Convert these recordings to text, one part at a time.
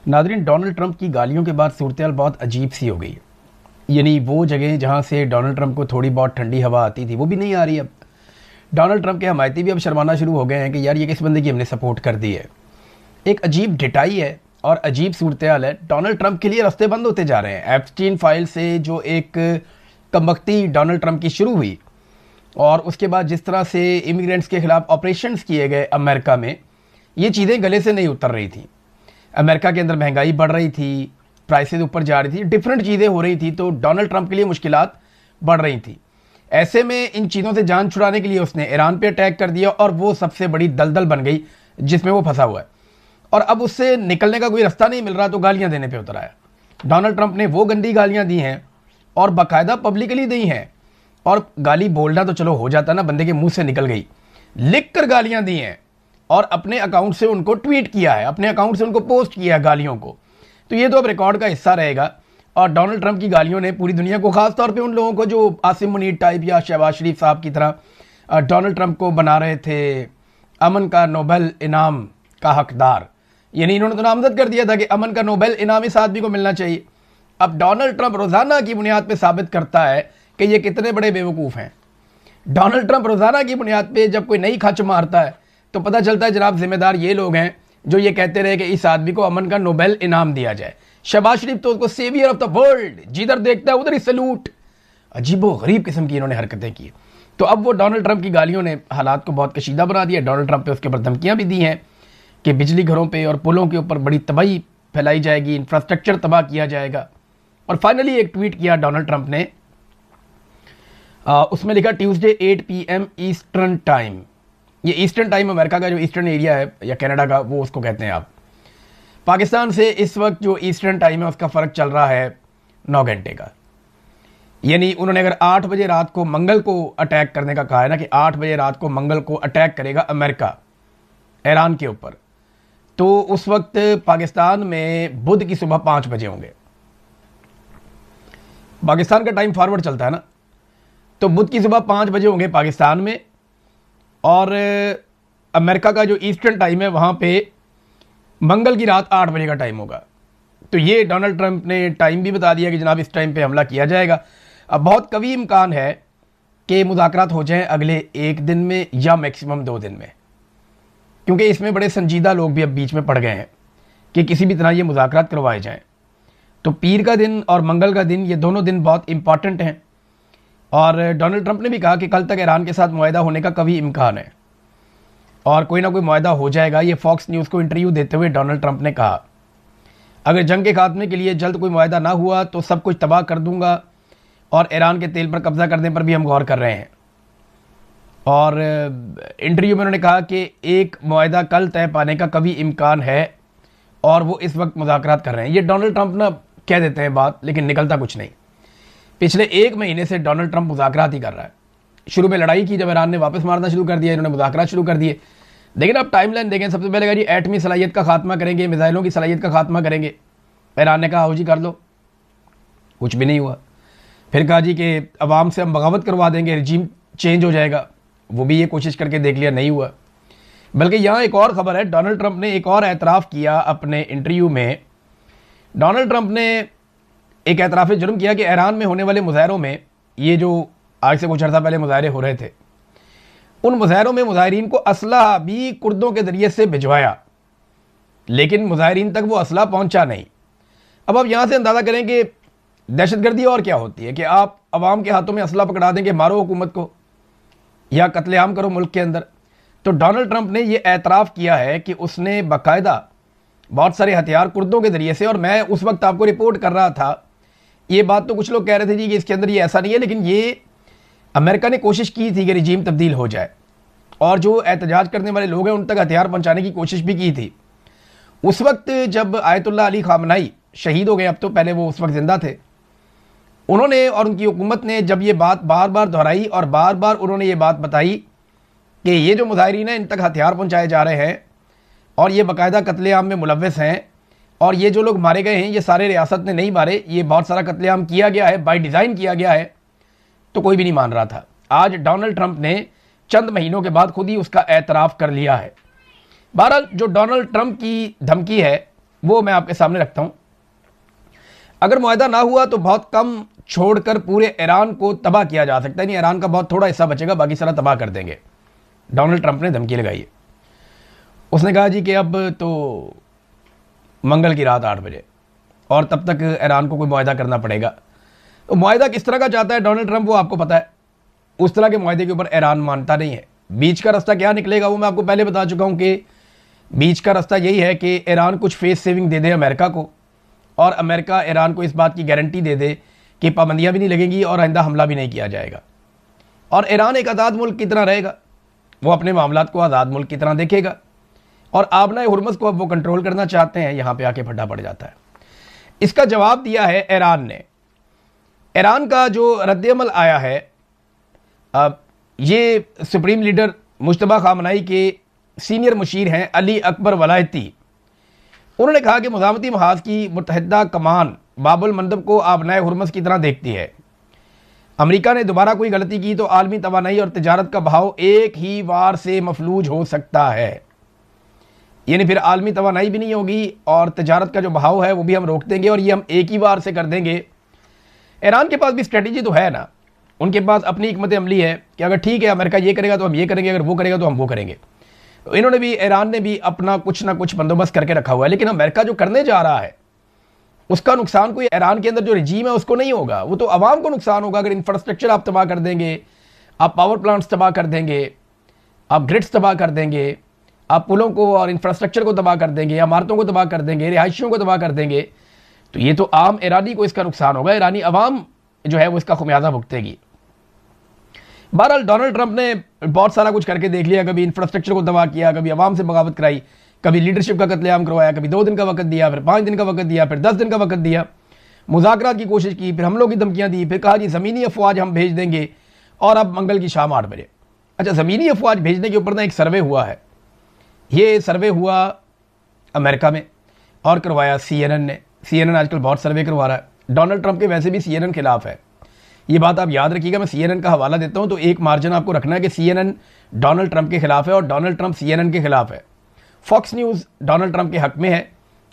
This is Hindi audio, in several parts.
नादरीन, डोनाल्ड ट्रंप की गालियों के बाद सूरत बहुत अजीब सी हो गई। यानी वो जगह जहाँ से डोनाल्ड ट्रंप को थोड़ी बहुत ठंडी हवा आती थी वो भी नहीं आ रही अब। डोनाल्ड ट्रंप के हमायती भी अब शर्माना शुरू हो गए हैं कि यार ये किस बंदे की हमने सपोर्ट कर दी है। एक अजीब ढिटाई है और अजीब सूरत है। डोनाल्ड ट्रंप के लिए रास्ते बंद होते जा रहे हैं। एप्स्टीन फाइल से जो एक कमबख्ती डोनाल्ड ट्रंप की शुरू हुई और उसके बाद जिस तरह से इमिग्रेंट्स के खिलाफ ऑपरेशंस किए गए अमेरिका में, ये चीज़ें गले से नहीं उतर रही थी। अमेरिका के अंदर महंगाई बढ़ रही थी, प्राइसेस ऊपर जा रही थी, डिफरेंट चीज़ें हो रही थी, तो डोनाल्ड ट्रंप के लिए मुश्किलात बढ़ रही थी। ऐसे में इन चीज़ों से जान छुड़ाने के लिए उसने ईरान पे अटैक कर दिया और वो सबसे बड़ी दलदल बन गई जिसमें वो फंसा हुआ है और अब उससे निकलने का कोई रास्ता नहीं मिल रहा, तो गालियां देने पे उतर आया। डोनाल्ड ट्रंप ने वो गंदी गालियां दी हैं और बाकायदा पब्लिकली दी हैं। और गाली बोलना तो चलो हो जाता ना, बंदे के मुंह से निकल गई, लिख कर गालियां दी हैं और अपने अकाउंट से उनको ट्वीट किया है, अपने अकाउंट से उनको पोस्ट किया है गालियों को। तो ये तो अब रिकॉर्ड का हिस्सा रहेगा। और डोनाल्ड ट्रंप की गालियों ने पूरी दुनिया को, खास तौर पे उन लोगों को जो आसिम मुनीर टाइप या शहबाज शरीफ साहब की तरह डोनाल्ड ट्रंप को बना रहे थे अमन का नोबेल इनाम का हकदार, यानी इन्होंने तो नामजद कर दिया था कि अमन का नोबेल इनाम इस आदमी को मिलना चाहिए। अब डोनाल्ड ट्रंप रोजाना की बुनियाद पर साबित करता है कि ये कितने बड़े बेवकूफ़ हैं। डोनाल्ड ट्रंप रोजाना की बुनियाद पर जब कोई नई खच मारता है तो पता चलता है जनाब जिम्मेदार ये लोग हैं जो ये कहते रहे कि इस आदमी को अमन का नोबेल इनाम दिया जाए। शहबाज शरीफ तो उसको सेवियर ऑफ द वर्ल्ड, जिधर देखता है उधर ही सैल्यूट। अजीबो गरीब किस्म की इन्होंने हरकतें की। तो अब वो डोनाल्ड ट्रंप की गालियों ने हालात को बहुत कशीदा बना दिया। डोनाल्ड ट्रंप पे उसके ऊपर धमकियां भी दी हैं कि बिजली घरों पे और पुलों के ऊपर बड़ी तबाही फैलाई जाएगी, इंफ्रास्ट्रक्चर तबाह किया जाएगा। और फाइनली एक ट्वीट किया डोनाल्ड ट्रंप ने, उसमें लिखा ट्यूसडे 8 PM ईस्टर्न टाइम। ये ईस्टर्न टाइम अमेरिका का जो ईस्टर्न एरिया है या कनाडा का, वो उसको कहते हैं आप। पाकिस्तान से इस वक्त जो ईस्टर्न टाइम है उसका फ़र्क चल रहा है 9 घंटे का। यानी उन्होंने अगर 8 बजे रात को मंगल को अटैक करने का कहा है ना, कि 8 बजे रात को मंगल को अटैक करेगा अमेरिका ईरान के ऊपर, तो उस वक्त पाकिस्तान में बुध की सुबह 5 बजे होंगे। पाकिस्तान का टाइम फॉरवर्ड चलता है ना, तो बुध की सुबह 5 बजे होंगे पाकिस्तान में और अमेरिका का जो ईस्टर्न टाइम है वहाँ पे मंगल की रात 8 बजे का टाइम होगा। तो ये डोनाल्ड ट्रंप ने टाइम भी बता दिया कि जनाब इस टाइम पे हमला किया जाएगा। अब बहुत कभी इम्कान है कि मुज़ाकरात हो जाएं अगले 1 दिन में या मैक्सिमम 2 दिन में, क्योंकि इसमें बड़े संजीदा लोग भी अब बीच में पड़ गए हैं कि किसी भी तरह ये मुज़ाकरात करवाए जाएँ। तो पीर का दिन और मंगल का दिन, ये दोनों दिन बहुत इंपॉर्टेंट हैं। और डोनाल्ड ट्रंप ने भी कहा कि कल तक ईरान के साथ मुआहदा होने का कभी इम्कान है और कोई ना कोई मुआहदा हो जाएगा। ये फॉक्स न्यूज़ को इंटरव्यू देते हुए डोनाल्ड ट्रंप ने कहा, अगर जंग के खात्मे के लिए जल्द कोई मुआहदा ना हुआ तो सब कुछ तबाह कर दूंगा और ईरान के तेल पर कब्जा करने पर भी हम गौर कर रहे हैं। और इंटरव्यू में उन्होंने कहा कि एक मुआहदा कल तय पाने का कभी इम्कान है और वो इस वक्त मुज़ाकरात कर रहे हैं। ये डोनाल्ड ट्रंप ना कह देते हैं बात, लेकिन निकलता कुछ नहीं। पिछले 1 महीने से डोनाल्ड ट्रंप मुज़ाकरात ही कर रहा है। शुरू में लड़ाई की, जब ईरान ने वापस मारना शुरू कर दिया, इन्होंने मुज़ाकरात शुरू कर दिए। लेकिन अब टाइमलाइन देखें, सबसे पहले कहा जी एटमी सलाहियत का खात्मा करेंगे, मिसाइलों की सलाहियत का खात्मा करेंगे। ईरान ने कहा हो जी कर लो, कुछ भी नहीं हुआ। फिर कहा जी कि अवाम से हम बगावत करवा देंगे, रिजीम चेंज हो जाएगा, वो भी ये कोशिश करके देख लिया, नहीं हुआ। बल्कि यहाँ एक और ख़बर है, डोनाल्ड ट्रंप ने एक और एतराफ़ किया अपने इंटरव्यू में। डोनाल्ड ट्रंप ने एक एतराफ़ जुर्म किया कि ईरान में होने वाले मुजाहरों में, ये जो आज से कुछ अर्सा पहले मुजाहरे हो रहे थे, उन मुजाहरों में मुजाहरीन को असला भी कुर्दों के ज़रिए से भिजवाया, लेकिन मुजाहरीन तक वो असला पहुंचा नहीं। अब आप यहाँ से अंदाज़ा करें कि दहशतगर्दी और क्या होती है कि आप अवाम के हाथों में असला पकड़ा दें कि मारो हुकूमत को या कत्लेआम करो मुल्क के अंदर। तो डोनाल्ड ट्रंप ने ये एतराफ़ किया है कि उसने बाकायदा बहुत सारे हथियार कुर्दों के ज़रिए से, और मैं उस वक्त आपको रिपोर्ट कर रहा था, ये बात तो कुछ लोग कह रहे थे जी कि इसके अंदर ये ऐसा नहीं है, लेकिन ये अमेरिका ने कोशिश की थी कि रिजीम तब्दील हो जाए और जो एहतजाज करने वाले लोग हैं उन तक हथियार पहुंचाने की कोशिश भी की थी। उस वक्त जब आयतुल्लाह अली खामनाई शहीद हो गए, अब तो पहले वो उस वक्त ज़िंदा थे, उन्होंने और उनकी हुकूमत ने जब ये बात बार बार दोहराई और बार बार उन्होंने ये बात बताई कि ये जो मुजाहिरीन हैं इन तक हथियार पहुँचाए जा रहे हैं और ये बाकायदा कत्लेआम में मुलव्वस हैं, और ये जो लोग मारे गए हैं ये सारे रियासत ने नहीं मारे, ये बहुत सारा कत्लेआम किया गया है, बाय डिज़ाइन किया गया है। तो कोई भी नहीं मान रहा था। आज डोनाल्ड ट्रंप ने चंद महीनों के बाद खुद ही उसका एतराफ़ कर लिया है। बहरहाल जो डोनाल्ड ट्रंप की धमकी है वो मैं आपके सामने रखता हूं। अगर मुआहदा ना हुआ तो बहुत कम छोड़कर पूरे ईरान को तबाह किया जा सकता है, नहीं ईरान का बहुत थोड़ा हिस्सा बचेगा, बाकी सारा तबाह कर देंगे। डोनाल्ड ट्रंप ने धमकी लगाई है। उसने कहा जी कि अब तो मंगल की रात 8 बजे और तब तक ईरान को कोई मुआहदा करना पड़ेगा। तो मुआहदा किस तरह का चाहता है डोनाल्ड ट्रंप, वो आपको पता है। उस तरह के मुआहदे के ऊपर ईरान मानता नहीं है। बीच का रास्ता क्या निकलेगा वो मैं आपको पहले बता चुका हूं कि बीच का रास्ता यही है कि ईरान कुछ फेस सेविंग दे दे अमेरिका को, और अमेरिका ईरान को इस बात की गारंटी दे दे कि पाबंदियां भी नहीं लगेंगी और आइंदा हमला भी नहीं किया जाएगा, और ईरान एक आज़ाद मुल्क की तरह रहेगा। वो अपने मामलात को आज़ाद मुल्क की तरह देखेगा। और आबनाए हुर्मुज़ को अब वो कंट्रोल करना चाहते हैं, यहां पे आके फटा पड़ जाता है। इसका जवाब दिया है ईरान ने। ईरान का जो रद्द-ए-अमल आया है, अब ये सुप्रीम लीडर मुश्तबा खामनाई के सीनियर मुशीर हैं अली अकबर वलायती। उन्होंने कहा कि मुज़ामती महाज की मुत्तहिदा कमान बाबुल मंदब को आबनाए हुर्मुज़ की तरह देखती है। अमेरिका ने दोबारा कोई गलती की तो आलमी तवानाई और तिजारत का भाव एक ही वार से मफलूज हो सकता है। यानी फिर आलमी तवानाई भी नहीं होगी और तिजारत का जो भाव है वो भी हम रोक देंगे, और ये हम एक ही बार से कर देंगे। ईरान के पास भी स्ट्रेटजी तो है ना, उनके पास अपनी हिकमत अमली है कि अगर ठीक है अमेरिका ये करेगा तो हम ये करेंगे, अगर वो करेगा तो हम वो करेंगे। तो इन्होंने भी, ईरान ने भी अपना कुछ ना कुछ बंदोबस्त करके रखा हुआ है। लेकिन अमेरिका जो करने जा रहा है उसका नुकसान कोई ईरान के अंदर जो रजीम है उसको नहीं होगा, वो तो आवाम को नुकसान होगा। अगर इंफ्रास्ट्रक्चर आप तबाह कर देंगे, आप पावर प्लांट्स तबाह कर देंगे, आप ग्रिड्स तबाह कर देंगे, आप पुलों को और इंफ्रास्ट्रक्चर को तबाह कर देंगे, इमारतों को तबाह कर देंगे, रिहायशियों को तबाह कर देंगे, तो ये तो आम ईरानी को इसका नुकसान होगा। ईरानी अवाम जो है वो इसका खुमियाजा भुगतेगी। बहरहाल डोनाल्ड ट्रंप ने बहुत सारा कुछ करके देख लिया। कभी इंफ्रास्ट्रक्चर को तबाह किया, कभी अवाम से बगावत कराई, कभी लीडरशिप का कत्लेआम करवाया, कभी 2 दिन का वक्त दिया, फिर 5 दिन का वक्त दिया, फिर 10 दिन का वक्त दिया, मुज़ाकरात की कोशिश की, फिर हमलों की धमकियां दी, फिर कहा जी ज़मीनी अफवाज हम भेज देंगे, और अब मंगल की शाम 8 बजे। अच्छा, ज़मीनी अफवाज भेजने के ऊपर ना एक सर्वे हुआ है। ये सर्वे हुआ अमेरिका में और करवाया CNN ने। CNN आजकल बहुत सर्वे करवा रहा है। डोनाल्ड ट्रंप के वैसे भी CNN खिलाफ है, ये बात आप याद रखिएगा। मैं CNN का हवाला देता हूं तो एक मार्जिन आपको रखना है कि CNN डोनाल्ड ट्रंप के खिलाफ है और डोनाल्ड ट्रंप CNN के खिलाफ है। फॉक्स न्यूज़ डोनाल्ड ट्रंप के हक में है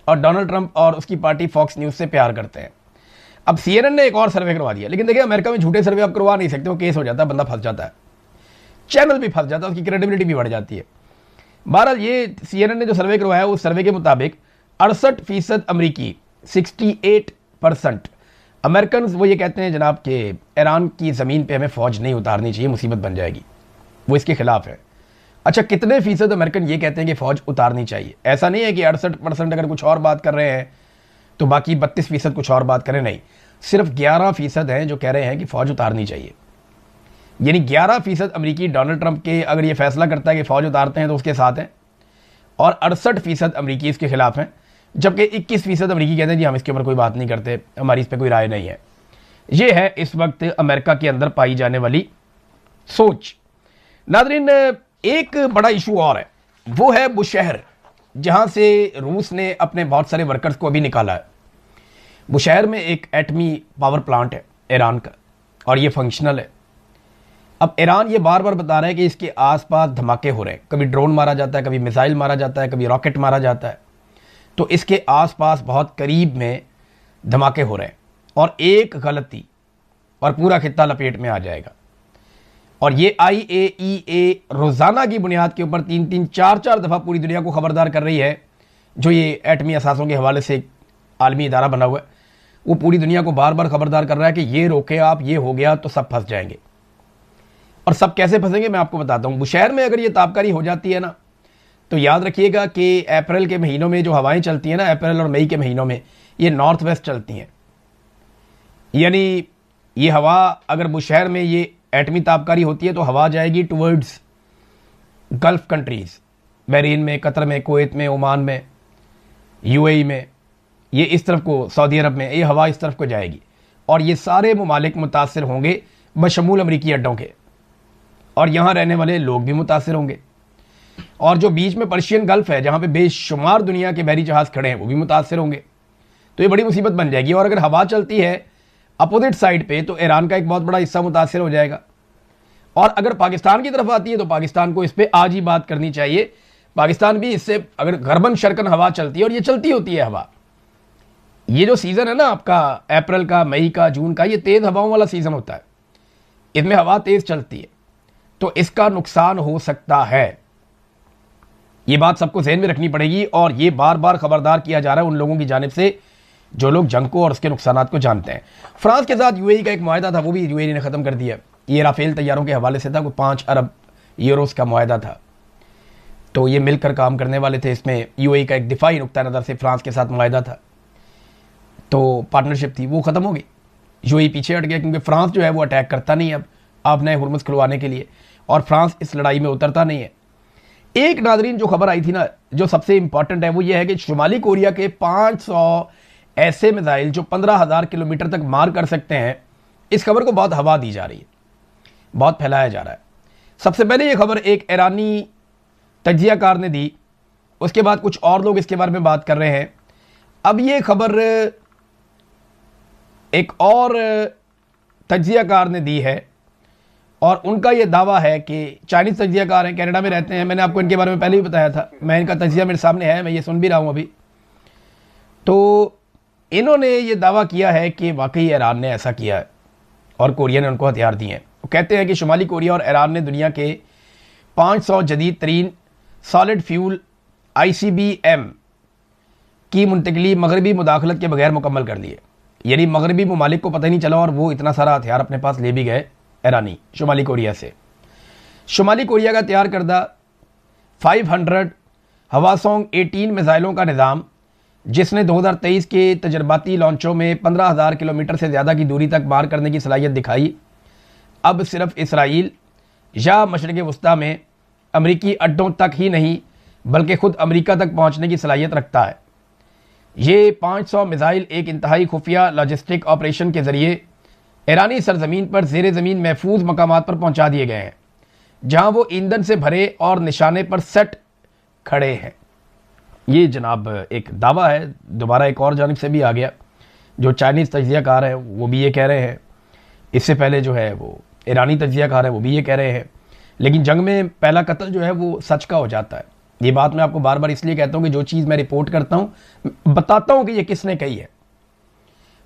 और डोनाल्ड ट्रंप और उसकी पार्टी फॉक्स न्यूज़ से प्यार करते हैं। अब CNN ने एक और सर्वे करवा दिया, लेकिन देखिए अमेरिका में झूठे सर्वे आप करवा नहीं सकते हो, केस हो जाता है, बंदा फंस जाता है, चैनल भी फंस जाता है, उसकी क्रेडिबिलिटी भी बढ़ जाती है। बहरहाल ये CNN ने जो सर्वे करवाया उस सर्वे के मुताबिक 68% अमरीकी, 68% अमेरिकन वो ये कहते हैं जनाब कि ईरान की ज़मीन पे हमें फ़ौज नहीं उतारनी चाहिए, मुसीबत बन जाएगी, वो इसके खिलाफ है। अच्छा, कितने फ़ीसद अमेरिकन ये कहते हैं कि फ़ौज उतारनी चाहिए? ऐसा नहीं है कि 68% अगर कुछ और बात कर रहे हैं तो बाकी 32% कुछ और बात करें, नहीं, सिर्फ 11% हैं जो कह रहे हैं कि फ़ौज उतारनी चाहिए। यानी 11% अमरीकी डोनाल्ड ट्रंप के अगर ये फैसला करता है कि फ़ौज उतारते हैं तो उसके साथ हैं, और 68% अमरीकी इसके खिलाफ हैं, जबकि 21% अमरीकी कहते हैं जी हम इसके ऊपर कोई बात नहीं करते, हमारी इस पर कोई राय नहीं है। ये है इस वक्त अमेरिका के अंदर पाई जाने वाली सोच। नाज़रीन, एक बड़ा इशू और है, वो है बुशहर, जहां से रूस ने अपने बहुत सारे वर्कर्स को अभी निकाला है। बुशहर में एक एटमी पावर प्लांट है ईरान का और ये फंक्शनल है। अब ईरान ये बार बार बता रहा है कि इसके आसपास धमाके हो रहे हैं, कभी ड्रोन मारा जाता है, कभी मिसाइल मारा जाता है, कभी रॉकेट मारा जाता है, तो इसके आसपास बहुत करीब में धमाके हो रहे हैं, और एक गलती और पूरा खित्ता लपेट में आ जाएगा। और ये IAEA रोज़ाना की बुनियाद के ऊपर 3-3, 4-4 दफ़ा पूरी दुनिया को खबरदार कर रही है। जो ये एटमी असासों के हवाले से आलमी इदारा बना हुआ है, वो पूरी दुनिया को बार बार खबरदार कर रहा है कि ये रोके आप, ये हो गया तो सब फंस जाएंगे। और सब कैसे फंसेंगे मैं आपको बताता हूँ। बुशहर में अगर ये ताबकारी हो जाती है ना, तो याद रखिएगा कि अप्रैल के महीनों में जो हवाएं चलती हैं ना, अप्रैल और मई के महीनों में, ये नॉर्थ वेस्ट चलती हैं। यानी ये हवा अगर बुशहर में ये एटमी ताबकारी होती है तो हवा जाएगी टुवर्ड्स गल्फ कंट्रीज़, बहरीन में, कतर में, कुवैत में, ओमान में, UAE में, ये इस तरफ को, सऊदी अरब में, ये हवा इस तरफ को जाएगी और ये सारे ममालिक मुतासर होंगे बशमूल अमरीकी अड्डों के, और यहाँ रहने वाले लोग भी मुतासर होंगे। और जो बीच में पर्शियन गल्फ है जहाँ पे बेशुमार दुनिया के बहरी जहाज़ खड़े हैं वो भी मुतासर होंगे। तो ये बड़ी मुसीबत बन जाएगी। और अगर हवा चलती है अपोजिट साइड पे तो ईरान का एक बहुत बड़ा हिस्सा मुतासर हो जाएगा। और अगर पाकिस्तान की तरफ आती है तो पाकिस्तान को इस पर आज ही बात करनी चाहिए, पाकिस्तान भी इससे, अगर गरबन शरकन हवा चलती है, और ये चलती होती है हवा, ये जो सीज़न है ना आपका अप्रैल का, मई का, जून का, ये तेज़ हवाओं वाला सीज़न होता है, इसमें हवा तेज़ चलती है, तो इसका नुकसान हो सकता है। ये बात सबको ज़हन में रखनी पड़ेगी, और ये बार बार खबरदार किया जा रहा है उन लोगों की जानिब से जो लोग जंग को और उसके नुकसानात को जानते हैं। फ्रांस के साथ यूएई का एक मुआहदा था, वो भी यूएई ने ख़त्म कर दिया। ये राफेल तैयारों के हवाले से था, वो 5 अरब यूरोस का मुआहदा था, तो ये मिलकर काम करने वाले थे। इसमें यूएई का एक दिफाई नुक्ता नज़र से फ्रांस के साथ मुआहदा था, तो पार्टनरशिप थी, वो ख़त्म हो गई। यूएई पीछे हट गया, क्योंकि फ्रांस जो है वो अटैक करता नहीं है अब नए हुर्मुज़ खुलवाने के लिए, और फ्रांस इस लड़ाई में उतरता नहीं है। एक नादरीन जो खबर आई थी ना, जो सबसे इंपॉर्टेंट है, वो ये है कि शुमाली कोरिया के 500 ऐसे मिसाइल जो 15,000 किलोमीटर तक मार कर सकते हैं, इस खबर को बहुत हवा दी जा रही है, बहुत फैलाया जा रहा है। सबसे पहले ये खबर एक ईरानी तज्जियाकार ने दी, उसके बाद कुछ और लोग इसके बारे में बात कर रहे हैं। अब ये खबर एक और तज्जियाकार ने दी है, और उनका ये दावा है कि चाइनीज़ तज्जियाकार हैं, कनाडा में रहते हैं, मैंने आपको इनके बारे में पहले भी बताया था, मैं इनका तज्जिया मेरे सामने है, मैं ये सुन भी रहा हूँ अभी। तो इन्होंने ये दावा किया है कि वाकई ईरान ने ऐसा किया है और कोरिया ने उनको हथियार दिए हैं। वो कहते हैं कि शुमाली कोरिया और ईरान ने दुनिया के 500 जदीद तरीन सॉलिड फ्यूल ICBM की मुंतकली मगरबी मुदाखलत के बगैर मुकम्मल कर ली है। यानी मगरबी ममालिक को पता ही नहीं चला, और वो इतना सारा हथियार अपने पास ले भी गए ईरानी शुमाली कोरिया से। शुमाली कोरिया का तैयार करदा 500 हवासोंग 18 मिसाइलों का निज़ाम, जिसने 2023 के तजर्बाती लॉन्चों में 15,000 किलोमीटर से ज़्यादा की दूरी तक मार करने की सलाहियत दिखाई, अब सिर्फ इसराइल या मशरिक़ वस्ता में अमरीकी अड्डों तक ही नहीं बल्कि ख़ुद अमरीका तक पहुँचने की सलाहियत रखता है। ये 500 मिसाइल एक इंतहाई खुफिया लॉजिस्टिक ऑपरेशन के ज़रिए ईरानी सरजमीन पर ज़ेरे ज़मीन महफूज मकामात पर पहुँचा दिए गए हैं, जहाँ वो ईंधन से भरे और निशाने पर सेट खड़े हैं। ये जनाब एक दावा है, दोबारा एक और जानिब से भी आ गया, जो चाइनीज़ तज्जियाकार है वो भी ये कह रहे हैं, इससे पहले जो है वो ईरानी तज्जियाकार है वो भी ये कह रहे हैं। लेकिन जंग में पहला कत्ल जो है वो सच का हो जाता है। ये बात मैं आपको बार बार इसलिए कहता हूँ कि जो चीज़ मैं रिपोर्ट करता हूँ बताता हूँ कि ये किसने कही है,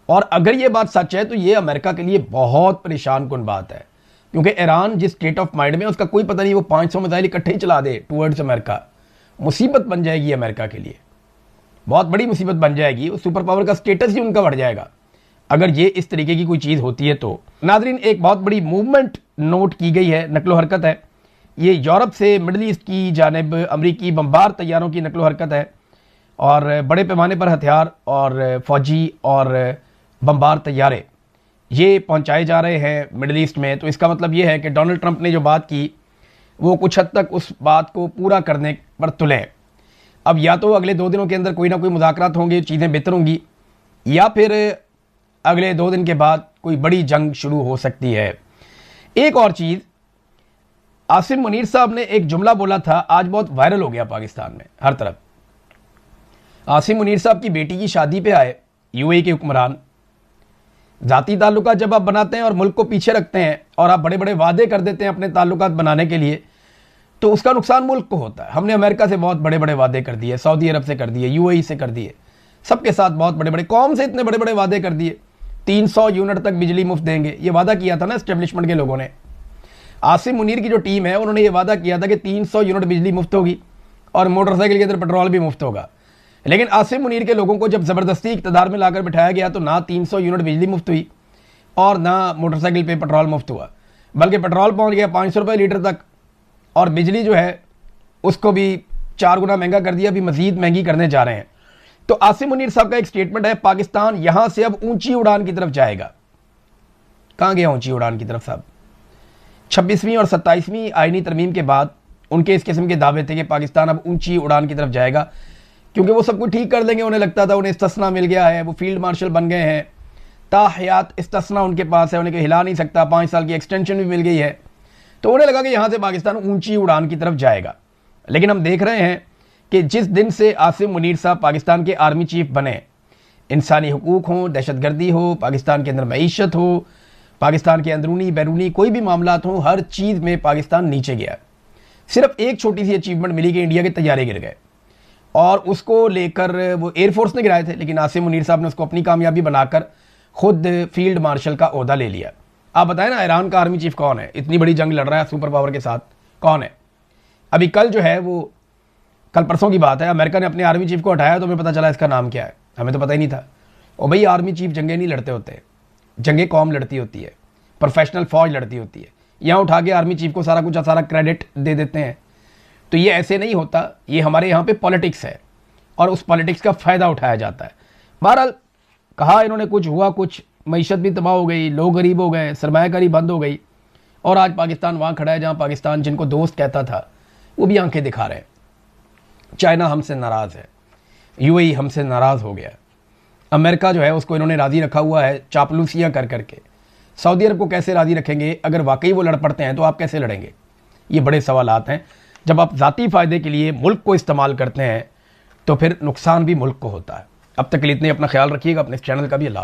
और अगर ये बात सच है तो ये अमेरिका के लिए बहुत परेशान कुन बात है, क्योंकि ईरान जिस स्टेट ऑफ माइंड में, उसका कोई पता नहीं, वो 500 मिसाइल इकट्ठे ही चला दे टूवर्ड्स अमेरिका, मुसीबत बन जाएगी अमेरिका के लिए, बहुत बड़ी मुसीबत बन जाएगी। उस सुपर पावर का स्टेटस ही उनका बढ़ जाएगा अगर ये इस तरीके की कोई चीज़ होती है तो। नाजरीन, एक बहुत बड़ी मूवमेंट नोट की गई है, नकलो हरकत है, ये यूरोप से मिडल ईस्ट की जानिब अमरीकी बमबार तैयारों की नकलो हरकत है, और बड़े पैमाने पर हथियार और फौजी और बमबार तैयारे ये पहुंचाए जा रहे हैं मिडल ईस्ट में। तो इसका मतलब ये है कि डोनाल्ड ट्रंप ने जो बात की वो कुछ हद तक उस बात को पूरा करने पर तुले। अब या तो अगले 2 दिनों के अंदर कोई ना कोई मुज़ाकरात होंगे, चीज़ें बेहतर होंगी, या फिर अगले 2 दिन के बाद कोई बड़ी जंग शुरू हो सकती है। एक और चीज़, आसिम मुनीर साहब ने एक जुमला बोला था, आज बहुत वायरल हो गया पाकिस्तान में हर तरफ। आसिम मुनीर साहब की बेटी की शादी पे आए यूएई के हुक्मरान। ज़ाती ताल्लुकात जब आप बनाते हैं और मुल्क को पीछे रखते हैं और आप बड़े बड़े वादे कर देते हैं अपने ताल्लुकात बनाने के लिए, तो उसका नुकसान मुल्क को होता है। हमने अमेरिका से बहुत बड़े बड़े वादे कर दिए, सऊदी अरब से कर दिए, यूएई से कर दिए, सबके साथ बहुत बड़े बड़े, कौम से इतने बड़े बड़े वादे कर दिए। 300 यूनिट तक बिजली मुफ्त देंगे, ये वादा किया था ना एस्टेब्लिशमेंट के लोगों ने। आसिम मुनीर की जो टीम है उन्होंने ये वादा किया था कि 300 यूनिट बिजली मुफ्त होगी और मोटरसाइकिल के अंदर पेट्रोल भी मुफ्त होगा। लेकिन आसिम मुनीर के लोगों को जब ज़बरदस्ती इक़्तिदार में लाकर बिठाया गया तो ना 300 यूनिट बिजली मुफ्त हुई और ना मोटरसाइकिल पे पेट्रोल मुफ्त हुआ, बल्कि पेट्रोल पहुंच गया 500 रुपये लीटर तक, और बिजली जो है उसको भी 4 गुना महंगा कर दिया, अभी मजीद महंगी करने जा रहे हैं। तो आसिम मुनीर साहब का एक स्टेटमेंट है, पाकिस्तान यहां से अब ऊंची उड़ान की तरफ जाएगा। कहां गया ऊंची उड़ान की तरफ साहब? 26वीं और 27वीं आईनी तरमीम के बाद उनके इस किस्म के दावे थे कि पाकिस्तान अब ऊंची उड़ान की तरफ जाएगा, क्योंकि वो सब कुछ ठीक कर देंगे। उन्हें लगता था उन्हें इस्तिस्ना मिल गया है, वो फील्ड मार्शल बन गए हैं, ताहयात इस्तिस्ना उनके पास है, उन्हें कोई हिला नहीं सकता, 5 साल की एक्सटेंशन भी मिल गई है। तो उन्हें लगा कि यहाँ से पाकिस्तान ऊंची उड़ान की तरफ जाएगा। लेकिन हम देख रहे हैं कि जिस दिन से आसिम मुनीर साहब पाकिस्तान के आर्मी चीफ बने, इंसानी हुकूक हो, दहशतगर्दी हो, पाकिस्तान के अंदर मईशत हो, पाकिस्तान के अंदरूनी बैरूनी कोई भी मामला हो, हर चीज़ में पाकिस्तान नीचे गया। सिर्फ एक छोटी सी अचीवमेंट मिली कि इंडिया के तैयारे गिर गए, और उसको लेकर वो एयरफोर्स ने गिराए थे, लेकिन आसिम मुनीर साहब ने उसको अपनी कामयाबी बनाकर खुद फील्ड मार्शल का ओहदा ले लिया। आप बताएं ना, ईरान का आर्मी चीफ कौन है? इतनी बड़ी जंग लड़ रहा है सुपर पावर के साथ, कौन है? अभी कल जो है वो, कल परसों की बात है, अमेरिका ने अपने आर्मी चीफ को हटाया तो हमें पता चला इसका नाम क्या है, हमें तो पता ही नहीं था। और भाई आर्मी चीफ जंगें नहीं लड़ते होते, जंगें कौम लड़ती होती है, प्रोफेशनल फौज लड़ती होती है। यहाँ उठा के आर्मी चीफ को सारा कुछ सारा क्रेडिट दे देते हैं, तो ये ऐसे नहीं होता। ये हमारे यहाँ पे पॉलिटिक्स है और उस पॉलिटिक्स का फ़ायदा उठाया जाता है। बहरहाल कहा इन्होंने कुछ, हुआ कुछ, मईशत भी तबाह हो गई, लोग गरीब हो गए, सरमायाकारी बंद हो गई, और आज पाकिस्तान वहाँ खड़ा है जहाँ पाकिस्तान जिनको दोस्त कहता था वो भी आंखें दिखा रहे हैं। चाइना हमसे नाराज़ है, यूएई हमसे नाराज़ हो गया, अमेरिका जो है उसको इन्होंने राज़ी रखा हुआ है चापलूसियाँ कर करके। सऊदी अरब को कैसे राज़ी रखेंगे? अगर वाकई वो लड़ पड़ते हैं तो आप कैसे लड़ेंगे? ये बड़े सवालात हैं। जब आप ज़ाती फ़ायदे के लिए मुल्क को इस्तेमाल करते हैं तो फिर नुकसान भी मुल्क को होता है। अब तक के लिए इतने, अपना ख्याल रखिएगा, अपने इस चैनल का भी। अल्लाह।